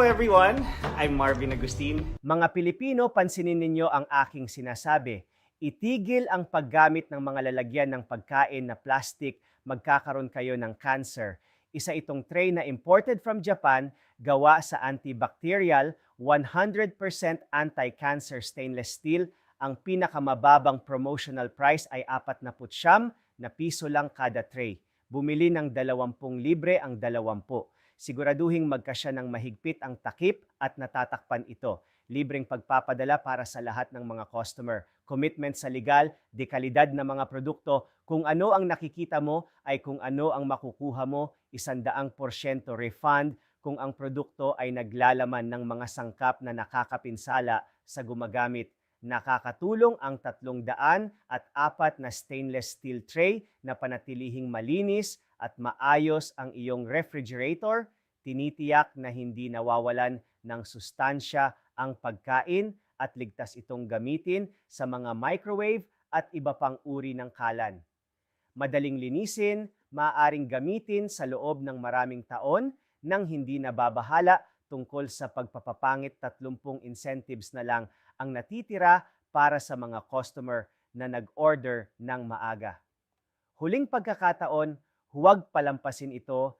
Hello everyone! I'm Marvin Agustin. Mga Pilipino, pansinin ninyo ang aking sinasabi. Itigil ang paggamit ng mga lalagyan ng pagkain na plastic, magkakaroon kayo ng cancer. Isa itong tray na imported from Japan, gawa sa antibacterial, 100% anti-cancer stainless steel. Ang pinakamababang promotional price ay 49 na piso lang kada tray. Bumili ng 20 libre ang 20. Siguraduhing magkasya ng mahigpit ang takip at natatakpan ito. Libreng pagpapadala para sa lahat ng mga customer. Commitment sa legal, dekalidad na mga produkto. Kung ano ang nakikita mo ay kung ano ang makukuha mo, 100% refund kung ang produkto ay naglalaman ng mga sangkap na nakakapinsala sa gumagamit. Nakakatulong ang 304 na stainless steel tray na panatilihing malinis at maayos ang iyong refrigerator. Tinitiyak na hindi nawawalan ng sustansya ang pagkain at ligtas itong gamitin sa mga microwave at iba pang uri ng kalan. Madaling linisin, maaaring gamitin sa loob ng maraming taon nang hindi nababahala. Tungkol sa pagpapapangit, 30 incentives na lang ang natitira para sa mga customer na nag-order ng maaga. Huling pagkakataon, huwag palampasin ito